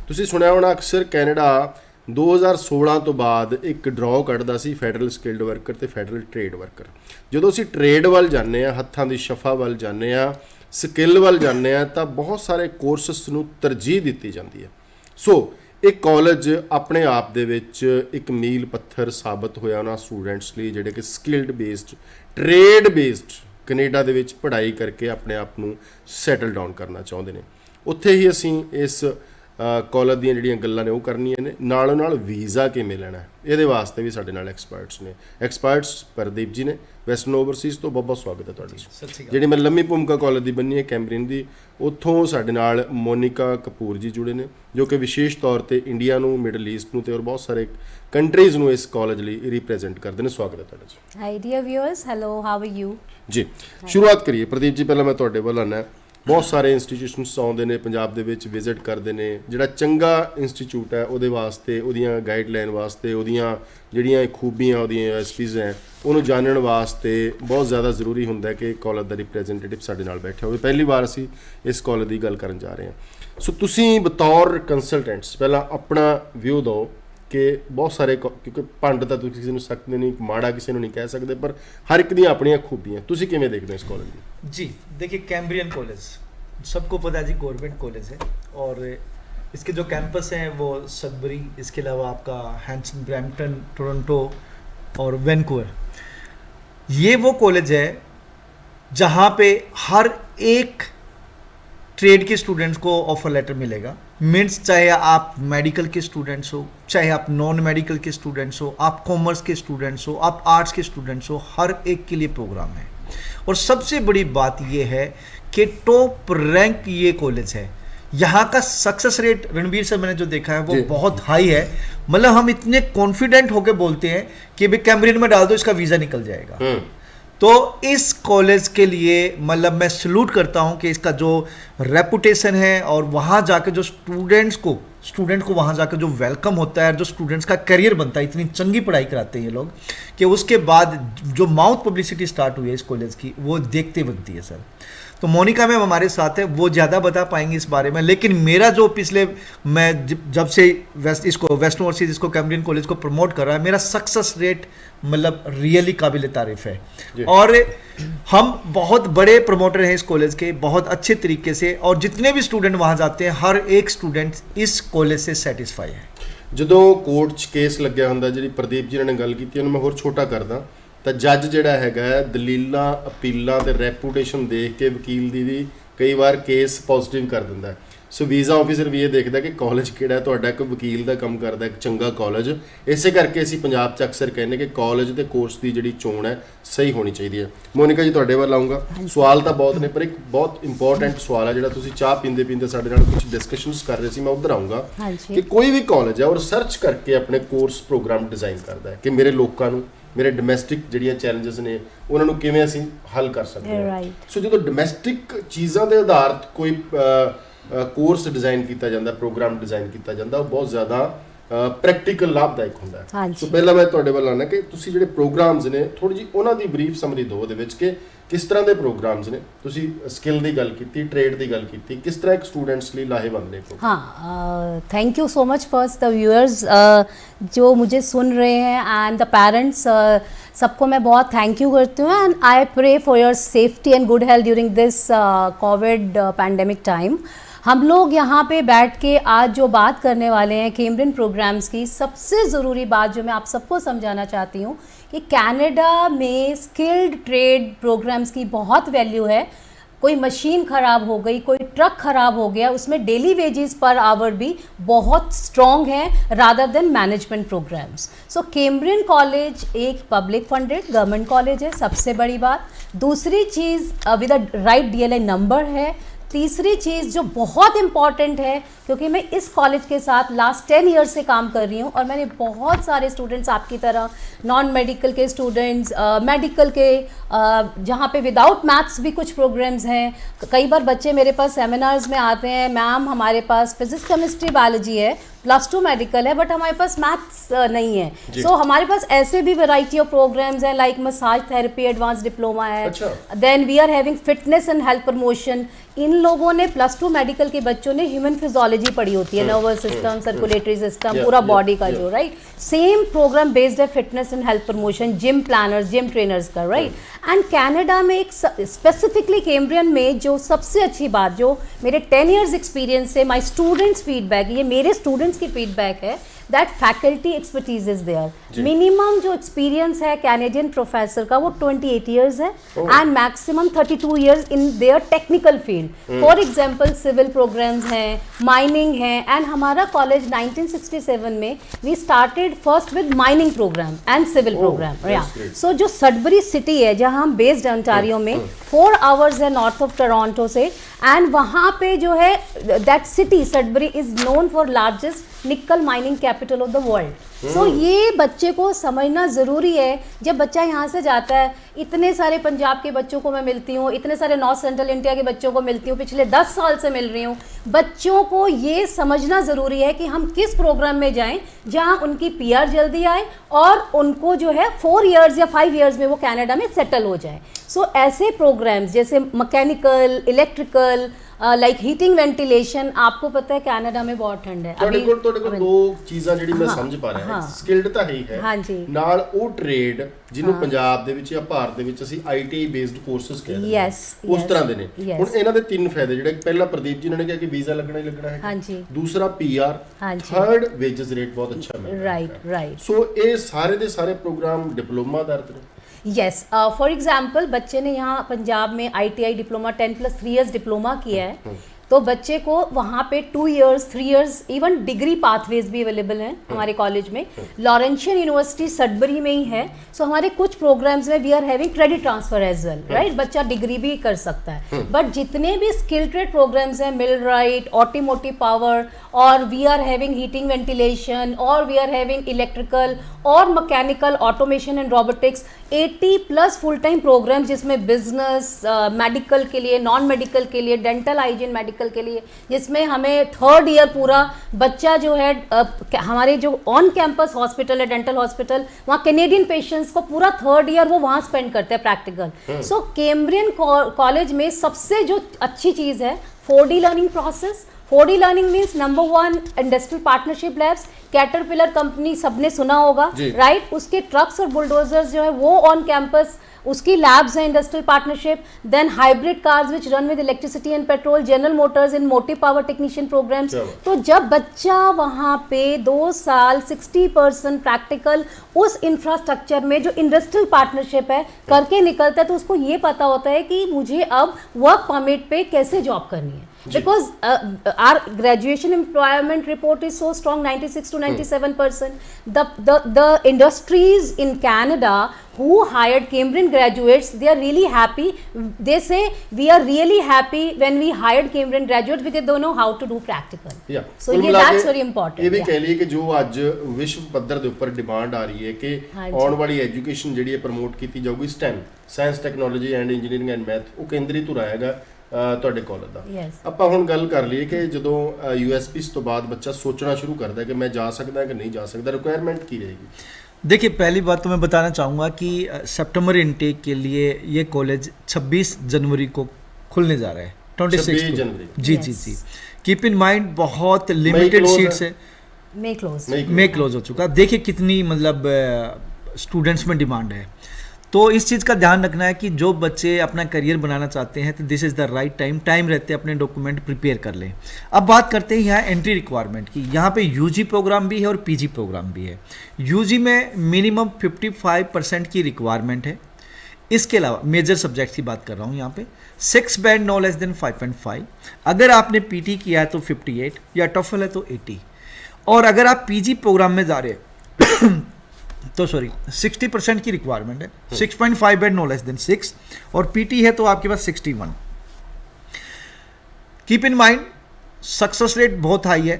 ਤੁਸੀਂ ਸੁਣਿਆ ਹੋਣਾ ਅਕਸਰ ਕੈਨੇਡਾ 2016 ਤੋਂ ਬਾਅਦ ਇੱਕ ਡਰਾਅ ਕੱਢਦਾ ਸੀ ਫੈਡਰਲ ਸਕਿਲਡ ਵਰਕਰ ਤੇ ਫੈਡਰਲ ਟ੍ਰੇਡ ਵਰਕਰ। ਜਦੋਂ ਅਸੀਂ ਟ੍ਰੇਡ ਵੱਲ ਜਾਂਦੇ ਆ, ਹੱਥਾਂ ਦੀ ਸ਼ਫਾ ਵੱਲ ਜਾਂਦੇ ਆ, ਸਕਿੱਲ ਵੱਲ ਜਾਂਦੇ ਆ, ਤਾਂ ਬਹੁਤ ਸਾਰੇ ਕੋਰਸਸ ਨੂੰ ਤਰਜੀਹ ਦਿੱਤੀ ਜਾਂਦੀ ਹੈ। ਸੋ ਇਹ ਕਾਲਜ ਆਪਣੇ ਆਪ ਦੇ ਵਿੱਚ ਇੱਕ ਮੀਲ ਪੱਥਰ ਸਾਬਤ ਹੋਇਆ ਉਹਨਾਂ ਸਟੂਡੈਂਟਸ ਲਈ ਜਿਹੜੇ ਕਿ skilled based trade based Canada ਦੇ ਵਿੱਚ ਪੜ੍ਹਾਈ ਕਰਕੇ ਆਪਣੇ ਆਪ ਨੂੰ ਸੈਟਲ ਡਾਊਨ ਕਰਨਾ ਚਾਹੁੰਦੇ ਨੇ। ਉੱਥੇ ਹੀ ਅਸੀਂ ਇਸ ਕਾਲਜ ਦੀਆਂ ਜਿਹੜੀਆਂ ਗੱਲਾਂ ਨੇ ਉਹ ਕਰਨੀਆਂ ਨੇ, ਨਾਲੋਂ ਨਾਲ ਵੀਜ਼ਾ ਕਿਵੇਂ ਲੈਣਾ ਇਹਦੇ ਵਾਸਤੇ ਵੀ ਸਾਡੇ ਨਾਲ ਐਕਸਪਰਟਸ ਨੇ। ਐਕਸਪਰਟਸ ਪ੍ਰਦੀਪ ਜੀ ਨੇ ਵੈਸਟਰਨ ਓਵਰਸੀਜ਼ ਤੋਂ। ਬਹੁਤ ਬਹੁਤ ਸਵਾਗਤ ਹੈ ਤੁਹਾਡਾ। ਜਿਹੜੀ ਮੈਂ ਲੰਮੀ ਭੂਮਿਕਾ ਕਾਲਜ ਦੀ ਬੰਨੀ ਹੈ ਕੈਂਬਰਿਨ ਦੀ, ਉੱਥੋਂ ਸਾਡੇ ਨਾਲ ਮੋਨਿਕਾ ਕਪੂਰ ਜੀ ਜੁੜੇ ਨੇ ਜੋ ਕਿ ਵਿਸ਼ੇਸ਼ ਤੌਰ ਤੇ ਇੰਡੀਆ ਨੂੰ, ਮਿਡਲ ਈਸਟ ਨੂੰ ਤੇ ਔਰ ਬਹੁਤ ਸਾਰੇ ਕੰਟਰੀਜ਼ ਨੂੰ ਇਸ ਕਾਲਜ ਲਈ ਰਿਪਰੈਜ਼ੈਂਟ ਕਰਦੇ ਨੇ। ਸਵਾਗਤ ਹੈ ਤੁਹਾਡਾ ਜੀ। Hi dear viewers, hello, how are you ਜੀ। ਸ਼ੁਰੂਆਤ ਕਰੀਏ ਪ੍ਰਦੀਪ ਜੀ, ਪਹਿਲਾਂ ਮੈਂ ਤੁਹਾਡੇ ਵੱਲ ਆਉਣਾ। ਬਹੁਤ ਸਾਰੇ ਇੰਸਟੀਟਿਊਸ਼ਨਸ ਆਉਂਦੇ ਨੇ ਪੰਜਾਬ ਦੇ ਵਿੱਚ, ਵਿਜ਼ਿਟ ਕਰਦੇ ਨੇ। ਜਿਹੜਾ ਚੰਗਾ ਇੰਸਟੀਚਿਊਟ ਹੈ ਉਹਦੇ ਵਾਸਤੇ, ਉਹਦੀਆਂ ਗਾਈਡਲਾਈਨ ਵਾਸਤੇ, ਉਹਦੀਆਂ ਜਿਹੜੀਆਂ ਖੂਬੀਆਂ, ਉਹਦੀਆਂ ਐਸਪੀਜ਼ ਹੈ, ਉਹਨੂੰ ਜਾਣਨ ਵਾਸਤੇ ਬਹੁਤ ਜ਼ਿਆਦਾ ਜ਼ਰੂਰੀ ਹੁੰਦਾ ਕਿ ਕਾਲਜ ਦਾ ਰਿਪਰੈਜ਼ੈਂਟੇਟਿਵ ਸਾਡੇ ਨਾਲ ਬੈਠਿਆ ਹੋਵੇ। ਪਹਿਲੀ ਵਾਰ ਅਸੀਂ ਇਸ ਕਾਲਜ ਦੀ ਗੱਲ ਕਰਨ ਜਾ ਰਹੇ ਹਾਂ। ਸੋ ਤੁਸੀਂ ਬਤੌਰ ਕੰਸਲਟੈਂਟਸ ਪਹਿਲਾਂ ਆਪਣਾ ਵਿਊ ਦਿਓ ਕਿ ਬਹੁਤ ਸਾਰੇ, ਕਿਉਂਕਿ ਭੰਡ ਤਾਂ ਤੁਸੀਂ ਕਿਸੇ ਨੂੰ ਸਕਦੇ ਨਹੀਂ, ਮਾੜਾ ਕਿਸੇ ਨੂੰ ਨਹੀਂ ਕਹਿ ਸਕਦੇ, ਪਰ ਹਰ ਇੱਕ ਦੀਆਂ ਆਪਣੀਆਂ ਖੂਬੀਆਂ। ਤੁਸੀਂ ਕਿਵੇਂ देखते हैं इस कॉलेज में? जी देखिए, कैम्ब्रियन कॉलेज सबको पता है जी, गवर्नमेंट कॉलेज है और इसके जो कैंपस हैं वो सडबरी, इसके अलावा आपका हैंसन, ब्रैम्पटन, टोरंटो और वैंकूवर। ये वो कॉलेज है जहाँ पे हर एक ट्रेड के स्टूडेंट्स को ऑफर लेटर मिलेगा। मीन्स चाहे आप मेडिकल के स्टूडेंट्स हो, चाहे आप नॉन मेडिकल के स्टूडेंट्स हो, आप कॉमर्स के स्टूडेंट्स हो, आप आर्ट्स के स्टूडेंट्स हो, हर एक के लिए प्रोग्राम है। और सबसे बड़ी बात यह है कि टॉप रैंक ये कॉलेज है। यहाँ का सक्सेस रेट, रणबीर सर, मैंने जो देखा है वो बहुत हाई है। मतलब हम इतने कॉन्फिडेंट होकर बोलते हैं कि भाई कैम्ब्रियन में डाल दो, इसका वीज़ा निकल जाएगा। तो इस कॉलेज के लिए मतलब मैं सल्यूट करता हूँ कि इसका जो रेपुटेशन है और वहाँ जाके जो स्टूडेंट को वहाँ जाकर जो वेलकम होता है, जो स्टूडेंट्स का करियर बनता है, इतनी चंगी पढ़ाई कराते हैं ये लोग कि उसके बाद जो माउथ पब्लिसिटी स्टार्ट हुई है इस कॉलेज की, वो देखते बनती है सर। तो मोनिका मैम हमारे साथ है, वो ज़्यादा बता पाएंगे इस बारे में। लेकिन मेरा जो पिछले, मैं जब से वेस्टर्न ओवरसीज इसको कैम्ब्रियन कॉलेज को प्रमोट कर रहा है, मेरा सक्सेस रेट मतलब रियली काबिल तारीफ है। और हम बहुत बड़े प्रमोटर हैं इस कॉलेज के, बहुत अच्छे तरीके से। और जितने भी स्टूडेंट वहाँ जाते हैं, हर एक स्टूडेंट इस कॉलेज से सैटिस्फाई है। ਜਦੋਂ ਕੋਰਟ 'ਚ ਕੇਸ ਲੱਗਿਆ ਹੁੰਦਾ, ਜਿਹੜੀ ਪ੍ਰਦੀਪ ਜੀ ਨੇ ਗੱਲ ਕੀਤੀ, ਉਹਨੂੰ ਮੈਂ ਹੋਰ ਛੋਟਾ ਕਰਦਾ, ਤਾਂ ਜੱਜ ਜਿਹੜਾ ਹੈਗਾ ਦਲੀਲਾਂ, ਅਪੀਲਾਂ ਤੇ ਰੈਪੂਟੇਸ਼ਨ ਦੇਖ ਕੇ ਵਕੀਲ ਦੀ ਵੀ ਕਈ ਵਾਰ ਕੇਸ ਪੋਜ਼ਿਟਿਵ ਕਰ ਦਿੰਦਾ। ਸੋ ਵੀਜ਼ਾ ਆਫਿਸਰ ਵੀ ਇਹ ਦੇਖਦਾ ਕਿ ਕਾਲਜ ਕਿਹੜਾ ਤੁਹਾਡਾ, ਇੱਕ ਵਕੀਲ ਦਾ ਕੰਮ ਕਰਦਾ, ਇੱਕ ਚੰਗਾ ਕਾਲਜ। ਇਸੇ ਕਰਕੇ ਅਸੀਂ ਪੰਜਾਬ 'ਚ ਅਕਸਰ ਕਹਿੰਦੇ ਕਿ ਕਾਲਜ ਤੇ ਕੋਰਸ ਦੀ ਜਿਹੜੀ ਚੋਣ ਹੈ ਸਹੀ ਹੋਣੀ ਚਾਹੀਦੀ ਹੈ। ਮੋਨਿਕਾ ਜੀ, ਤੁਹਾਡੇ ਵੱਲ ਆਉਂਗਾ। ਸਵਾਲ ਤਾਂ ਬਹੁਤ ਨੇ, ਪਰ ਇੱਕ ਬਹੁਤ ਇੰਪੋਰਟੈਂਟ ਸਵਾਲ ਹੈ ਜਿਹੜਾ ਤੁਸੀਂ ਚਾਹ ਪੀਂਦੇ ਪੀਂਦੇ ਸਾਡੇ ਨਾਲ ਕੁਝ ਡਿਸਕਸ਼ਨਸ ਕਰ ਰਹੇ ਸੀ, ਮੈਂ ਉੱਧਰ ਆਉਂਗਾ ਕਿ ਕੋਈ ਵੀ ਕਾਲਜ ਹੈ ਉਹ ਰਿਸਰਚ ਕਰਕੇ ਆਪਣੇ ਕੋਰਸ ਪ੍ਰੋਗਰਾਮ ਡਿਜ਼ਾਈਨ ਕਰਦਾ ਹੈ ਕਿ ਮੇਰੇ ਲੋਕਾਂ ਨੂੰ, ਮੇਰੇ ਡੋਮੈਸਟਿਕ ਜਿਹੜੀਆਂ ਚੈਲੰਜਸ ਨੇ ਉਹਨਾਂ ਨੂੰ ਕਿਵੇਂ ਅਸੀਂ ਹੱਲ ਕਰ ਸਕਦੇ ਹਾਂ। ਸੋ ਜਦੋਂ ਡੋਮੈਸਟਿਕ ਚੀਜ਼ਾਂ ਦੇ ਆਧਾਰਿਤ ਕੋਈ ਕੋਰਸ ਡਿਜ਼ਾਈਨ ਕੀਤਾ ਜਾਂਦਾ, ਪ੍ਰੋਗਰਾਮ ਡਿਜ਼ਾਈਨ ਕੀਤਾ ਜਾਂਦਾ, ਉਹ ਬਹੁਤ ਜ਼ਿਆਦਾ ਪ੍ਰੈਕਟੀਕਲ ਲਾਭਦਾਇਕ ਹੁੰਦਾ ਹੈ। ਸੋ ਪਹਿਲਾਂ ਮੈਂ ਤੁਹਾਡੇ ਵੱਲ ਆਉਣਾ ਕਿ ਤੁਸੀਂ ਜਿਹੜੇ ਪ੍ਰੋਗਰਾਮਸ ਨੇ ਥੋੜੀ ਜਿਹੀ ਉਹਨਾਂ ਦੀ ਬਰੀਫ ਸਮਰੀ ਦਿਓ ਉਹਦੇ ਵਿੱਚ ਕਿ ਕਿਸ ਤਰ੍ਹਾਂ ਦੇ प्रोग्राम्स ने। ਤੁਸੀਂ स्किल ਦੀ ਗੱਲ ਕੀਤੀ, ट्रेड ਦੀ ਗੱਲ ਕੀਤੀ, किस तरह एक स्टूडेंट्स ਲਈ ਲਾਹੇਵੰਦ ਨੇ। हाँ, thank you so much first the viewers जो मुझे सुन रहे हैं एंड द पेरेंट्स, सबको मैं बहुत थैंक यू करती हूँ। And I pray for your safety and good health during this covid pandemic time. हम लोग यहाँ पे बैठ के आज जो बात करने वाले हैं कैम्ब्रियन प्रोग्राम्स की, सबसे ज़रूरी बात जो मैं आप सबको समझाना चाहती हूँ कि कनाडा में स्किल्ड ट्रेड प्रोग्राम्स की बहुत वैल्यू है। कोई मशीन ख़राब हो गई, कोई ट्रक ख़राब हो गया, उसमें डेली वेजेस पर आवर भी बहुत स्ट्रॉन्ग है rather than management programs. So Cambrian college एक पब्लिक फंडेड गवर्नमेंट कॉलेज है, सबसे बड़ी बात। दूसरी चीज़ with a right DLA number है। तीसरी चीज़ जो बहुत इम्पॉर्टेंट है, क्योंकि मैं इस कॉलेज के साथ लास्ट 10 ईयर्स से काम कर रही हूँ और मैंने बहुत सारे स्टूडेंट्स आपकी तरह नॉन मेडिकल के स्टूडेंट्स, मेडिकल के, जहाँ पे विदाउट मैथ्स भी कुछ प्रोग्राम्स हैं। कई बार बच्चे मेरे पास सेमिनार्स में आते हैं, मैम हमारे पास फिजिक्स केमिस्ट्री बायोलॉजी है, +2 मेडिकल है, बट हमारे पास मैथ्स नहीं है। सो हमारे पास ऐसे भी वैरायटी ऑफ प्रोग्राम्स हैं, like massage therapy advance diploma है। Then we are having fitness and health promotion, इन लोगों ने +2 मेडिकल के बच्चों ने ह्यूमन फिजियोलॉजी पढ़ी होती है, नर्वस सिस्टम, सर्कुलेटरी सिस्टम, पूरा बॉडी का जो, राइट। सेम प्रोग्राम बेस्ड है fitness and health promotion, gym planners, gym trainers का, राइट। एंड कनाडा में एक स्पेसिफिकली कैम्ब्रियन में जो सबसे अच्छी बात, जो मेरे 10 years एक्सपीरियंस से माई स्टूडेंट्स फीडबैक, ये मेरे स्टूडेंट्स की फीडबैक है, that faculty expertise is there. Minimum जो एक्सपीरियंस है कैनेडियन प्रोफेसर का वो 28 years है, and maximum 32 years in their technical field. For example civil programmes हैं, माइनिंग है, एंड हमारा कॉलेज 1967 में we started first with mining programme and civil programme. Yeah so जो सडबरी सिटी है जहाँ हम बेस्ड ओंटारियो में 4 hours है नॉर्थ ऑफ टोरंटो से, एंड वहाँ पे जो है that city Sudbury is known for largest nickel mining capital of the world. So ये बच्चे को समझना ज़रूरी है। जब बच्चा यहाँ से जाता है, इतने सारे पंजाब के बच्चों को मैं मिलती हूँ, इतने सारे नॉर्थ सेंट्रल इंडिया के बच्चों को मिलती हूँ, पिछले 10 साल से मिल रही हूँ। बच्चों को ये समझना ज़रूरी है कि हम किस प्रोग्राम में जाएं जहाँ उनकी PR जल्दी आए और उनको जो है 4 years या 5 years में वो कनाडा में सेटल हो जाए। सो ऐसे प्रोग्राम्स जैसे mechanical, electrical, like heating, ventilation, आपको पता है कनाडा में बहुत ठंड है। ਤੁਹਾਡੇ ਕੋਲ ਦੋ ਚੀਜ਼ਾਂ ਜਿਹੜੀ ਮੈਂ ਸਮਝ ਪਾ ਰਿਹਾ ਹਾਂ, ਸਕਿਲਡ ਤਾਂ ਹੈ ਹੀ ਹੈ, ਹਾਂਜੀ, ਨਾਲ ਉਹ ਟ੍ਰੇਡ ਜਿਹਨੂੰ ਪੰਜਾਬ ਦੇ ਵਿੱਚ ਜਾਂ ਭਾਰਤ ਦੇ ਵਿੱਚ ਅਸੀਂ ITI ਬੇਸਡ ਕੋਰਸਸ ਕਹਿੰਦੇ ਹਾਂ, ਉਸ ਤਰ੍ਹਾਂ ਦੇ ਨੇ। ਹੁਣ ਇਹਨਾਂ ਦੇ 3 ਫਾਇਦੇ, ਜਿਹੜੇ ਪਹਿਲਾ ਪ੍ਰਦੀਪ ਜੀ ਨੇ ਕਿਹਾ ਕਿ ਵੀਜ਼ਾ ਲੱਗਣਾ ਹੀ ਲੱਗਣਾ ਹੈ, ਹਾਂਜੀ, ਦੂਸਰਾ PR, ਥਰਡ ਵੇजेस ਰੇਟ ਬਹੁਤ ਅੱਛਾ ਮਿਲਦਾ, ਰਾਈਟ। ਸੋ ਇਹ ਸਾਰੇ ਦੇ ਸਾਰੇ ਪ੍ਰੋਗਰਾਮ ਡਿਪਲੋਮਾ ਆਧਾਰਿਤ ਨੇ। यस, फॉर एग्जाम्पल बच्चे ने यहाँ पंजाब में ITI डिप्लोमा 10+3 years डिप्लोमा किया है, तो बच्चे को वहाँ पे 2 years, 3 years, even degree pathways भी अवेलेबल हैं हमारे कॉलेज में। लॉरेंशियन यूनिवर्सिटी सडबरी में ही है। सो हमारे कुछ प्रोग्राम्स में we are having credit transfer as well, right. बच्चा डिग्री भी कर सकता है। बट जितने भी स्किल ट्रेड प्रोग्राम्स हैं, मिलराइट, ऑटोमोटिव पावर, और we are having heating, ventilation, और वी आर हैविंग इलेक्ट्रिकल और mechanical, automation and robotics, 80+ full time programme, जिसमें बिजनेस, मेडिकल के लिए, नॉन मेडिकल के लिए, डेंटल हाइजीन, मेडिकल के लिए, जिसमें हमें 3rd year पूरा बच्चा जो है हमारे जो ऑन कैंपस हॉस्पिटल है, डेंटल हॉस्पिटल, वहाँ कैनेडियन पेशेंट्स को पूरा 3rd year वो वहाँ स्पेंड करते हैं प्रैक्टिकल। सो कैम्ब्रियन कॉलेज में सबसे जो अच्छी चीज़ है 4D learning process. 4D learning means number 1 industrial partnership labs, caterpillar company सबने सुना होगा, राइट। उसके ट्रक्स और बुलडोजर्स जो है वो ऑन कैंपस, उसकी लैब्स हैं industrial partnership. Then hybrid cars which run with electricity and petrol, General Motors in motive power technician programmes. तो जब बच्चा वहाँ पे 2 साल 60% प्रैक्टिकल उस इंफ्रास्ट्रक्चर में जो इंडस्ट्रियल पार्टनरशिप है करके निकलता है, तो उसको ये पता होता है कि मुझे अब वर्क परमिट पे कैसे जॉब करनी है। Because our graduation employment report is so strong, 96 to 97%. The industries in Canada who hired Cambrian graduates, they are really happy. They say we are really happy when we hired Cambrian graduates because they know how to do practical. Yeah. So that's very important. ਇਹ ਵੀ ਕਹਿ ਲਈਏ ਕਿ ਜੋ ਅੱਜ ਵਿਸ਼ਵ ਪੱਧਰ ਦੇ ਉੱਪਰ ਡਿਮਾਂਡ ਆ ਰਹੀ ਹੈ ਕਿ ਆਉਣ ਵਾਲੀ ਐਜੂਕੇਸ਼ਨ ਜਿਹੜੀ ਹੈ ਪ੍ਰਮੋਟ ਕੀਤੀ ਜਾਊਗੀ STEM, science, technology and engineering and math, ਉਹ ਕੇਂਦਰੀ ਧੁਰਾ ਹੈਗਾ ਤੁਹਾਡੇ ਕਾਲਜ ਦਾ। ਆਪਾਂ ਹੁਣ ਗੱਲ ਕਰ ਲਈਏ ਕਿ ਜਦੋਂ USPs ਤੋਂ ਬਾਅਦ ਬੱਚਾ ਸੋਚਣਾ ਸ਼ੁਰੂ ਕਰਦਾ ਕਿ ਮੈਂ ਜਾ ਸਕਦਾ ਕਿ नहीं जा सकता, रिक्वायरमेंट की रहेगी? देखिए, पहली बात तो मैं बताना चाहूँगा कि सितंबर इनटेक के लिए ये कॉलेज 26 जनवरी को खुलने जा रहा है। 26 जनवरी। जी। कीप इन माइंड बहुत लिमिटेड सीट्स है, मे क्लोज हो चुका। देखिए कितनी मतलब स्टूडेंट्स में डिमांड है। तो इस चीज़ का ध्यान रखना है कि जो बच्चे अपना करियर बनाना चाहते हैं तो this is the right time रहते अपने डॉक्यूमेंट प्रिपेयर कर लें। अब बात करते हैं यहाँ एंट्री रिक्वायरमेंट की। यहाँ पे UG प्रोग्राम भी है और PG प्रोग्राम भी है। UG में मिनिमम 55% की रिक्वायरमेंट है। इसके अलावा मेजर सब्जेक्ट्स की बात कर रहा हूँ यहाँ पे 6 बैंड नो लेस देन 5.5। अगर आपने PT किया है तो 58 या टॉफल है तो 80। और अगर आप PG प्रोग्राम में जा रहे हैं तो 60% की रिक्वायरमेंट है। 6.5 बैंड नो लेस देन 6 और PT है तो आपके पास 61। Keep in mind success rate बहुत हाई है।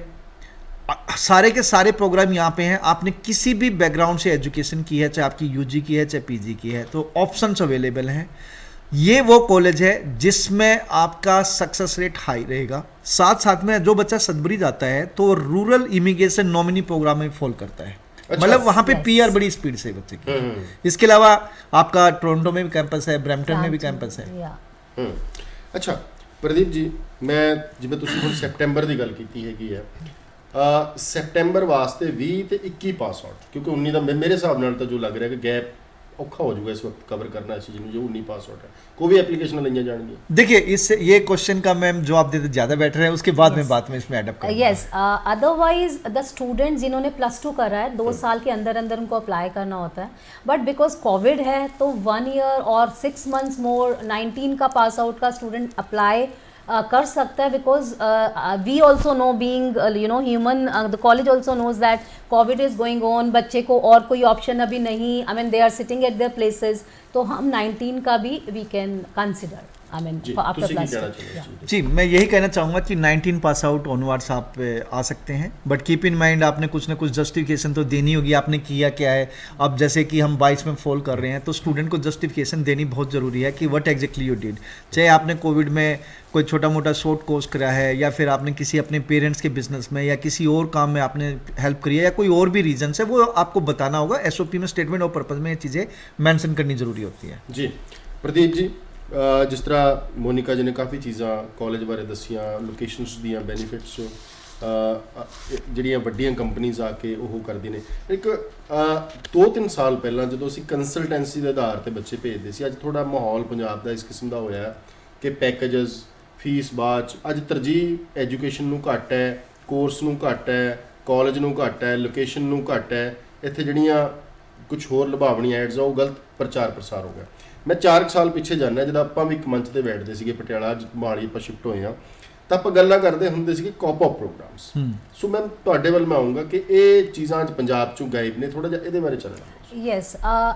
सारे के सारे प्रोग्राम यहाँ पे हैं। आपने किसी भी बैकग्राउंड से एजुकेशन की है, चाहे आपकी UG की है चाहे PG की है, तो ऑप्शंस अवेलेबल हैं। ये वो कॉलेज है जिसमें आपका सक्सेस रेट हाई रहेगा। साथ साथ में जो बच्चा सदबरी जाता है तो रूरल इमिग्रेशन नॉमिनी प्रोग्राम में फॉल करता है। मतलब वहाँ पे PR बड़ी स्पीड से बच्चे की। इसके अलावा आपका टोरंटो में भी कैंपस है, ब्रैम्पटन में भी कैंपस है। अच्छा, ਪ੍ਰਦੀਪ ਜੀ, ਮੈਂ ਜਿਵੇਂ ਤੁਸੀਂ ਹੁਣ ਸੈਪਟੈਂਬਰ ਦੀ ਗੱਲ ਕੀਤੀ ਹੈਗੀ ਹੈ, ਸੈਪਟੈਂਬਰ ਵਾਸਤੇ 20 ਤੇ 21 ਪਾਸ ਆਊਟ, ਕਿਉਂਕਿ 19 ਦਾ ਮੇਰੇ ਹਿਸਾਬ ਨਾਲ ਤਾਂ ਜੋ ਲੱਗ ਰਿਹਾ ਕਿ ਗੈਪ औखा हो जाएगा इस वक्त कवर करना है चीज़ जो 19 पास आउट है, कोई भी एप्लीकेशन लगी जाएंगी। देखिए इससे ये क्वेश्चन का मैम जवाब देते ज़्यादा बेटर है, उसके बाद में बात में इसमें एडअप करूंगा। यस, अदरवाइज द स्टूडेंट जिन्होंने +2 करा है 2 साल के अंदर अंदर उनको अप्लाई करना होता है, बट बिकॉज कोविड है तो 1 ईयर और 6 मंथ्स मोर 19 का पास आउट का स्टूडेंट अप्लाई कर सकता है, because we also know being human, the college also knows that covid is going on, बच्चे को और कोई ऑप्शन अभी नहीं, I mean they are sitting at their places, तो हम 19 का भी we can consider, I mean after +2। जी, मैं यही कहना चाहूँगा कि 19 पास आउट ऑनवर्ड्स आप आ सकते हैं, बट कीप इन माइंड आपने कुछ ना कुछ जस्टिफिकेशन तो देनी होगी, आपने किया क्या है। अब जैसे कि हम 22 में फॉल कर रहे हैं तो स्टूडेंट को जस्टिफिकेशन देनी बहुत ज़रूरी है कि व्हाट एग्जैक्टली यू डिड, चाहे आपने कोविड में कोई छोटा मोटा शॉर्ट कोर्स करा है या फिर आपने किसी अपने पेरेंट्स के बिजनेस में या किसी और काम में आपने हेल्प करी है या कोई और भी रीजन है, वो आपको बताना होगा। SOP में स्टेटमेंट ऑफ पर्पज में ये चीज़ें मेंशन करनी ज़रूरी होती है। जी प्रदीप जी, जिस तरह मोनिका जी ने काफ़ी चीज़ां कॉलेज बारे दसियां, लोकेशनस दियां बेनीफिट्स ਜਿਹੜੀਆਂ ਵੱਡੀਆਂ ਕੰਪਨੀਜ਼ ਆ ਕੇ ਉਹ ਕਰਦੀ ਨੇ। ਇੱਕ 2-3 ਸਾਲ ਪਹਿਲਾਂ ਜਦੋਂ ਅਸੀਂ ਕੰਸਲਟੈਂਸੀ ਦੇ ਆਧਾਰ ਤੇ ਬੱਚੇ ਭੇਜਦੇ ਸੀ, ਅੱਜ ਥੋੜਾ ਮਾਹੌਲ ਪੰਜਾਬ ਦਾ ਇਸ ਕਿਸਮ ਦਾ ਹੋਇਆ ਕਿ ਪੈਕੇजेस, ਫੀਸ ਬਾਅਦ, ਅੱਜ ਤਰਜੀਹ ਐਜੂਕੇਸ਼ਨ ਨੂੰ ਘੱਟ ਹੈ, ਕੋਰਸ ਨੂੰ ਘੱਟ ਹੈ, ਕਾਲਜ ਨੂੰ ਘੱਟ ਹੈ, ਲੋਕੇਸ਼ਨ ਨੂੰ ਘੱਟ ਹੈ, ਇੱਥੇ ਜਿਹੜੀਆਂ ਕੁਝ ਹੋਰ ਲੁਭਾਵਣੀ ਐਡਸ ਆ ਉਹ ਗਲਤ ਪ੍ਰਚਾਰ ਪ੍ਰਸਾਰ ਹੋ ਗਿਆ। ਮੈਂ 4 ਸਾਲ ਪਿੱਛੇ ਜਾਂਦਾ, ਜਦੋਂ ਆਪਾਂ ਵੀ ਇੱਕ ਮੰਚ ਤੇ ਬੈਠਦੇ ਸੀਗੇ ਪਟਿਆਲਾ, ਮੋਹਾਲੀ ਆਪਾਂ ਸ਼ਿਫਟ ਹੋਏ ਆ, ਤਾਂ ਆਪਾਂ ਗੱਲਾਂ ਕਰਦੇ ਹੁੰਦੇ ਸੀਗੇ ਕੋਪ-ਅਪ ਪ੍ਰੋਗਰਾਮਸ। ਸੋ ਮੈਂ ਤੁਹਾਡੇ ਵੱਲ ਮੈਂ ਆਉਂਗਾ ਕਿ ਇਹ ਚੀਜ਼ਾਂ ਅੱਜ ਪੰਜਾਬ ਚੋਂ ਗਾਇਬ ਨੇ, ਥੋੜਾ ਜਿਹਾ ਇਹਦੇ ਬਾਰੇ ਚੱਲਣਾ। यस,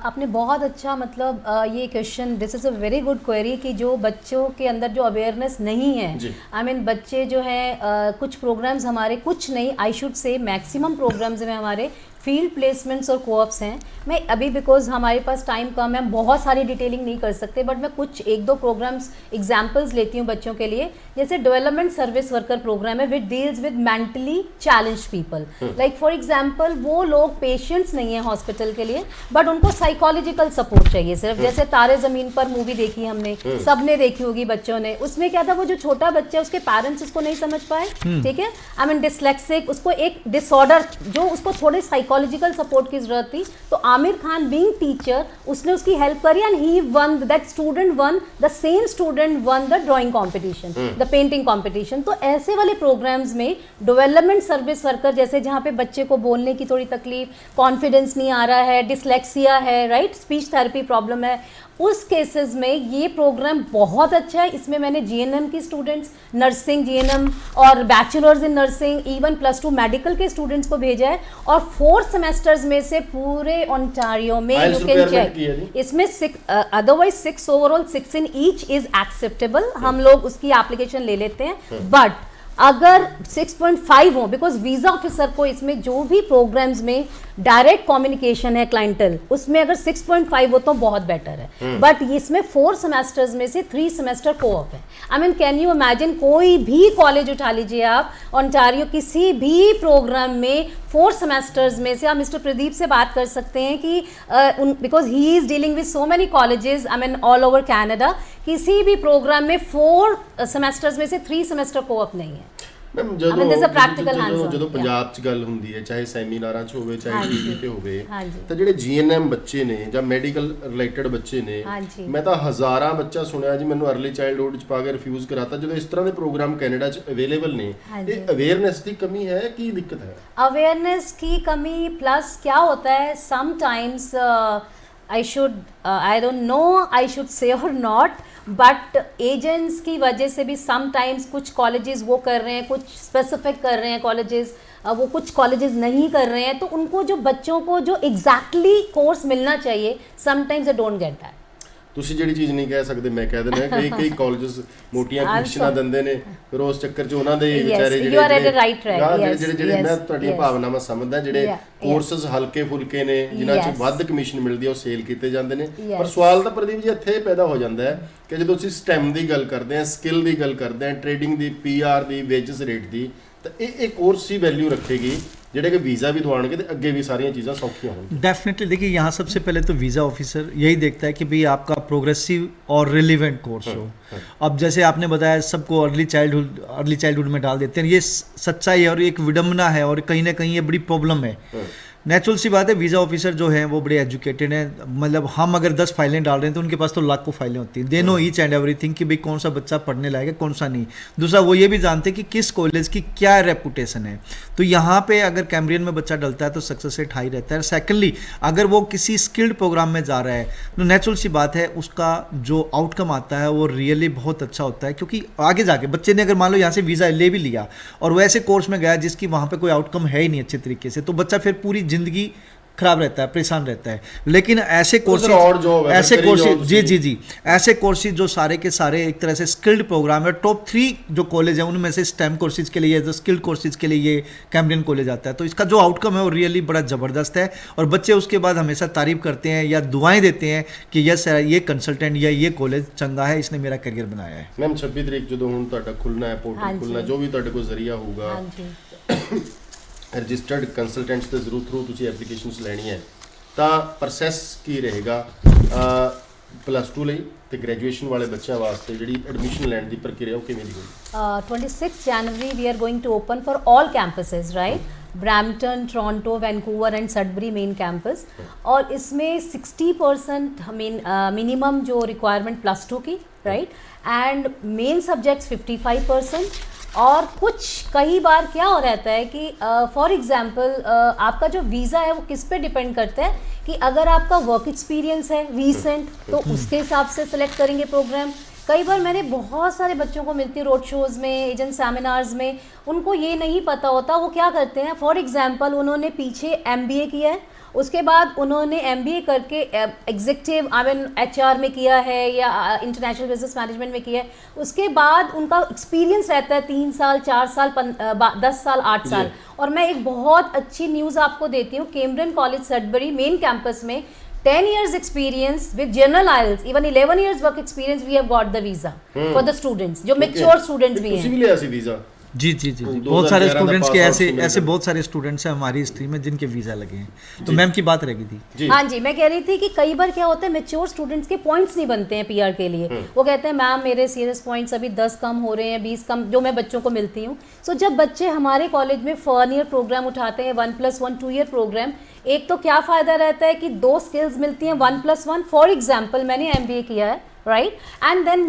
आपने बहुत अच्छा मतलब ये question, this is a very good query कि जो बच्चों के अंदर जो अवेयरनेस नहीं है, आई मीन बच्चे जो हैं कुछ प्रोग्राम्स हमारे, कुछ नहीं I should say maximum programmes में हमारे फील्ड प्लेसमेंट्स और कोऑप्स हैं। मैं अभी बिकॉज हमारे पास टाइम कम है, हम बहुत सारी डिटेलिंग नहीं कर सकते, बट मैं कुछ 1-2 प्रोग्राम्स एग्जाम्पल्स लेती हूँ बच्चों के लिए। जैसे डेवलपमेंट सर्विस वर्कर प्रोग्राम है which deals with mentally challenge people, like for example वो लोग पेशेंट्स नहीं है हॉस्पिटल के लिए, बट उनको साइकोलॉजिकल सपोर्ट चाहिए सिर्फ। जैसे तारे ज़मीन पर मूवी देखी हमने, सबने देखी होगी बच्चों ने, उसमें क्या था, वो जो छोटा बच्चा है उसके पेरेंट्स उसको नहीं समझ पाए, ठीक है, आई मीन डिसलेक्सिक, उसको एक डिसऑर्डर जो उसको थोड़े साइकोलॉजिकल सपोर्ट की ज़रूरत थी, तो आमिर खान बीइंग टीचर उसने उसकी हेल्प करी and he one, that student one, the same student one the drawing competition, the painting competition. तो ऐसे वाले प्रोग्राम्स में डेवलपमेंट सर्विस वर्कर, जैसे जहाँ पे बच्चे को बोलने की थोड़ी तकलीफ, कॉन्फिडेंस नहीं आ रहा है, डिसलेक्सिया है, राइट, स्पीच थेरेपी प्रॉब्लम है, उस केसेस में ये प्रोग्राम बहुत अच्छा है। इसमें मैंने GNM की स्टूडेंट्स, नर्सिंग GNM और bachelors in nursing, even +2 medical के स्टूडेंट्स को भेजा है, और 4 सेमेस्टर्स में से पूरे ओंटारियो में यू कैन चेक, इसमें 6 otherwise 6 overall, 6 in each is acceptable, हम लोग उसकी एप्लीकेशन ले लेते हैं। बट अगर 6.5 हो, बिकॉज वीज़ा ऑफिसर को इसमें जो भी प्रोग्राम्स में डायरेक्ट कम्युनिकेशन है क्लाइंटल, उसमें अगर 6.5 हो तो बहुत बेटर है। बट इसमें 4 सेमेस्टर्स में से 3 सेमेस्टर कोऑप है। I mean can you imagine, कोई भी कॉलेज उठा लीजिए आप, ओंटारियो किसी भी प्रोग्राम में 4 सेमेस्टर्स में से, आप मिस्टर प्रदीप से बात कर सकते हैं कि because he is dealing with so many colleges, I mean all over Canada, किसी भी प्रोग्राम में 4 सेमेस्टर्स में से 3 सेमेस्टर कोऑप नहीं है। ਮੈਮ ਜਦੋਂ ਪੰਜਾਬ 'ਚ ਗੱਲ ਹੁੰਦੀ ਹੈ, ਚਾਹੇ ਸੈਮੀਨਾਰਾਂ 'ਚ ਹੋਵੇ, ਚਾਹੇ ਟੀਵੀ ਤੇ ਹੋਵੇ, ਤਾਂ ਜਿਹੜੇ GNM ਬੱਚੇ ਨੇ ਜਾਂ ਮੈਡੀਕਲ ਰਿਲੇਟਡ ਬੱਚੇ ਨੇ, ਮੈਂ ਤਾਂ ਹਜ਼ਾਰਾਂ ਬੱਚਾ ਸੁਣਿਆ ਜੀ, ਮੈਨੂੰ अर्ਲੀ ਚਾਈਲਡਹੁੱਡ 'ਚ ਪਾ ਕੇ ਰਿਫਿਊਜ਼ ਕਰਾਤਾ। ਜਦੋਂ ਇਸ ਤਰ੍ਹਾਂ ਦੇ ਪ੍ਰੋਗਰਾਮ ਕੈਨੇਡਾ 'ਚ ਅਵੇਲੇਬਲ ਨੇ, ਇਹ ਅਵੇਅਰਨੈਸ ਦੀ ਕਮੀ है, ਕੀ ਦਿੱਕਤ है? अवेयरनेस की कमी प्लस क्या होता है, sometimes I don't know I should say or not, but agents की वजह से भी समटाइम्स कुछ कॉलेजेस वो कर रहे हैं, कुछ स्पेसिफिक कर रहे हैं कॉलेजेस, वो कुछ कॉलेजेस नहीं कर रहे हैं, तो उनको जो बच्चों को जो एग्जैक्टली कोर्स मिलना चाहिए, sometimes they don't get that. ਤੁਸੀਂ ਜਿਹੜੀ ਚੀਜ਼ ਨਹੀਂ ਕਹਿ ਸਕਦੇ ਮੈਂ ਕਹਿ ਦਿੰਦਾ, ਕਈ ਕਾਲਜਸ ਮੋਟੀਆਂ ਕਮਿਸ਼ਨਾਂ ਦਿੰਦੇ ਨੇ, ਫਿਰ ਉਸ ਚੱਕਰ 'ਚ ਉਹਨਾਂ ਦੇ ਵਿਚਾਰੇ ਜਿਹੜੇ ਮੈਂ ਤੁਹਾਡੀਆਂ ਭਾਵਨਾਵਾਂ ਸਮਝਦਾ, ਜਿਹੜੇ ਕੋਰਸਸ ਹਲਕੇ ਫੁਲਕੇ ਨੇ ਜਿਨ੍ਹਾਂ 'ਚ ਵੱਧ ਕਮਿਸ਼ਨ ਮਿਲਦੀ ਹੈ, ਉਹ ਸੇਲ ਕੀਤੇ ਜਾਂਦੇ ਨੇ। ਪਰ ਸਵਾਲ ਤਾਂ ਪ੍ਰਦੀਪ ਜੀ ਇੱਥੇ ਪੈਦਾ ਹੋ ਜਾਂਦਾ ਹੈ ਕਿ ਜਦੋਂ ਅਸੀਂ STEM ਦੀ ਗੱਲ ਕਰਦੇ ਹਾਂ, ਸਕਿੱਲ ਦੀ ਗੱਲ ਕਰਦੇ ਹਾਂ, ਟ੍ਰੇਡਿੰਗ ਦੀ, PR ਦੀ, ਵੇਜਸ ਰੇਟ ਦੀ, ਤਾਂ ਇਹ ਕੋਰਸ ਹੀ ਵੈਲਿਊ ਰੱਖੇਗੀ ਜਿਹੜੇ ਕਿ ਵੀਜ਼ਾ ਵੀ ਦਵਾਉਣਗੇ ਤੇ ਅੱਗੇ ਵੀ ਸਾਰੀਆਂ ਚੀਜ਼ਾਂ ਸੌਖੀਆਂ ਹੋਣਗੀਆਂ। डेफिनेटली देखिए यहाँ सबसे पहले तो वीज़ा ऑफिसर यही देखता है कि भाई आपका प्रोग्रेसिव और रिलीवेंट कोर्स हो। अब जैसे आपने बताया सबको अर्ली चाइल्डहुड में डाल देते हैं, ये सच्चाई है और एक विडम्बना है और कहीं ना कहीं ये बड़ी प्रॉब्लम है। नेचुरल सी बात है, वीज़ा ऑफिसर जो हैं वो बड़े एजुकेटेड हैं, मतलब हम अगर 10 फाइलें डाल रहे हैं तो उनके पास तो लाखों फाइलें होती हैं। They know each and everything कि भाई कौन सा बच्चा पढ़ने लायक है कौन सा नहीं। दूसरा वो ये भी जानते हैं कि किस कॉलेज की क्या रेपुटेशन है। तो यहाँ पे अगर कैम्ब्रियन में बच्चा डलता है तो सक्सेस रेट हाई रहता है। सेकेंडली अगर वो किसी स्किल्ड प्रोग्राम में जा रहा है तो नेचुरल सी बात है उसका जो आउटकम आता है वो रियली बहुत अच्छा होता है, क्योंकि आगे जाके बच्चे ने अगर मान लो यहाँ से वीज़ा ले भी लिया और वो ऐसे कोर्स में गया जिसकी वहाँ पे कोई आउटकम है ही नहीं अच्छे तरीके से, तो बच्चा फिर पूरी ज़िंदगी खराब रहता है, परेशान रहता है। लेकिन ऐसे कोर्सेज जी ऐसे कोर्सेज जो सारे के सारे एक तरह से स्किल्ड प्रोग्राम है, टॉप 3 जो कॉलेज है उनमें से स्टेम कोर्सेज के लिए, जो स्किल्ड कोर्सेज के लिए ये कैम्ब्रियन कॉलेज आता है। तो इसका जो आउटकम है वो रियली बड़ा ज़बरदस्त है और बच्चे उसके बाद हमेशा तारीफ करते हैं या दुआएं देते हैं कि यस ये कंसल्टेंट या ये कॉलेज चंगा है, इसने मेरा करियर बनाया है। मैम 26 तरीक जो ਹੁਣ ਤੁਹਾਡਾ ਖੁੱਲਣਾ ਹੈ ਪੋਰਟਲ ਖੁੱਲਣਾ, ਜੋ ਵੀ ਤੁਹਾਡੇ ਕੋਲ ਜ਼ਰੀਆ ਹੋਊਗਾ ਰਜਿਸਟਰਡ ਕੰਸਲਟੈਂਟਸ ਦੇ ਥਰੂ ਤੁਸੀਂ ਐਪਲੀਕੇਸ਼ਨਸ ਲੈਣੀ ਹੈ ਤਾਂ ਪ੍ਰੋਸੈਸ ਕੀ ਰਹੇਗਾ ਪਲੱਸ 2 ਲਈ ਤੇ ਗ੍ਰੈਜੂਏਸ਼ਨ ਵਾਲੇ ਬੱਚਿਆਂ ਵਾਸਤੇ ਜਿਹੜੀ ਐਡਮਿਸ਼ਨ ਲੈਣ ਦੀ ਪ੍ਰਕਿਰਿਆ ਉਹ ਕਿਵੇਂ ਦੀ ਹੋਊਗੀ? 26 January we are going to open for all campuses, right? Brampton, Toronto, Vancouver and Sudbury main campus। और इसमें 60% मिनिमम जो रिक्वायरमेंट प्लस 2 की, राइट, एंड मेन सब्जेक्ट्स 55%। और कुछ कई बार क्या हो रहता है कि फॉर एग्जांपल आपका जो वीज़ा है वो किस पे डिपेंड करता है कि अगर आपका वर्क एक्सपीरियंस है रीसेंट तो उसके हिसाब से सिलेक्ट करेंगे प्रोग्राम। कई बार मैंने बहुत सारे बच्चों को मिलती है रोड शोज़ में, एजेंट सेमिनार्स में, उनको ये नहीं पता होता, वो क्या करते हैं फॉर एग्जांपल उन्होंने पीछे MBA किया है, उसके बाद उन्होंने MBA करके एग्जीक्यूटिव HR में किया है या इंटरनेशनल बिजनेस मैनेजमेंट में किया है, उसके बाद उनका एक्सपीरियंस रहता है 3 साल 4 साल 10 साल 8 साल। और मैं एक बहुत अच्छी न्यूज़ आपको देती हूँ, Cambrian college Sudbury main campus में 10 years experience with general IELTS, even 11 years work experience, we have got the visa for the students जो mature students भी हैं। ਤੁਸੀਂ ਵੀ ਲਿਆ ਸੀ ਵੀਜ਼ਾ? जी बहुत सारे स्टूडेंट्स के ऐसे बहुत सारे स्टूडेंट्स हैं हमारी हिस्ट्री में जिनके वीज़ा लगे हैं। तो मैम की बात रह गई थी। हाँ जी, मैं कह रही थी कि कई बार क्या होता है मेच्योर स्टूडेंट्स के पॉइंट्स नहीं बनते हैं PR के लिए। वो कहते हैं मैम मेरे सीरियस पॉइंट्स अभी 10 कम हो रहे हैं 20 कम, जो मैं बच्चों को मिलती हूँ। सो जब बच्चे हमारे कॉलेज में 1 year प्रोग्राम उठाते हैं 1+1 2 year प्रोग्राम, एक तो क्या फ़ायदा रहता है कि 2 स्किल्स मिलती हैं 1+1। फॉर एग्जाम्पल मैंने MBA किया है, राइट, एंड देन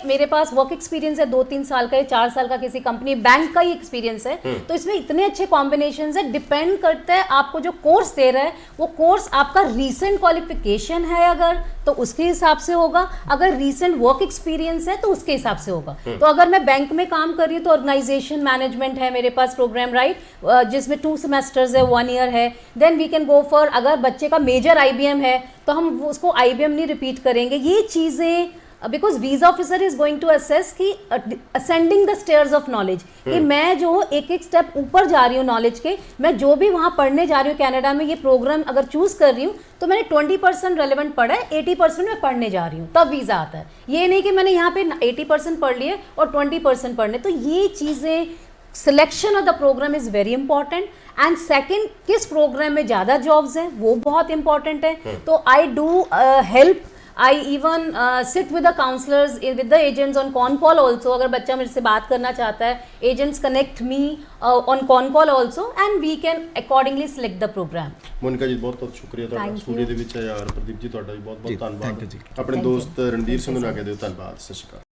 मेरे पास वर्क एक्सपीरियंस है 2-3 साल का या 4 साल का, किसी कंपनी बैंक का ही एक्सपीरियंस है। तो इसमें इतने अच्छे कॉम्बिनेशंस है, डिपेंड करता है आपको जो कोर्स दे रहा है वो कोर्स आपका रीसेंट क्वालिफिकेशन है अगर तो उसके हिसाब से होगा, अगर रीसेंट वर्क एक्सपीरियंस है तो उसके हिसाब से होगा। तो अगर मैं बैंक में काम कर रही हूँ तो ऑर्गेनाइजेशन मैनेजमेंट है मेरे पास प्रोग्राम, राइट, जिसमें 2 semesters है 1 year है। Then we can go for, अगर बच्चे का मेजर IBM है तो हम उसको IBM नहीं रिपीट करेंगे। ये चीज़ें because visa officer is going to assess कि ascending the stairs of knowledge, कि मैं जो एक स्टेप ऊपर जा रही हूँ नॉलेज के, मैं जो भी वहाँ पढ़ने जा रही हूँ कनाडा में, ये प्रोग्राम अगर चूज़ कर रही हूँ तो मैंने 20% रेलेवेंट पढ़ा है, 80% मैं पढ़ने जा रही हूँ, तब वीज़ा आता है। ये नहीं कि मैंने यहाँ पे 80% पढ़ लिए और 20% पढ़ने। तो ये चीज़ें, selection of the programme is very important. And second, किस प्रोग्राम में ज़्यादा जॉब्स हैं वो बहुत इंपॉर्टेंट है। तो I do help, I even sit with the counselors, with the agents on con call also। अगर बच्चा मेरे से बात करना चाहता है, agents connect me on con call also and we can accordingly select the program। Monika जी बहुत बहुत शुक्रिया ਤੁਹਾਡਾ ਸਟੂਡੀਓ ਦੇ ਵਿੱਚ ਆਇਆ। ਪ੍ਰਦੀਪ ਜੀ ਤੁਹਾਡਾ ਵੀ ਬਹੁਤ ਬਹੁਤ ਧੰਨਵਾਦ। ਆਪਣੇ ਦੋਸਤ ਰਣਧੀਰ ਸਿੰਘ ਨੂੰ ਆ ਕੇ ਦਿਓ ਧੰਨਵਾਦ। ਸਤਿ ਸ਼੍ਰੀ ਅਕਾਲ।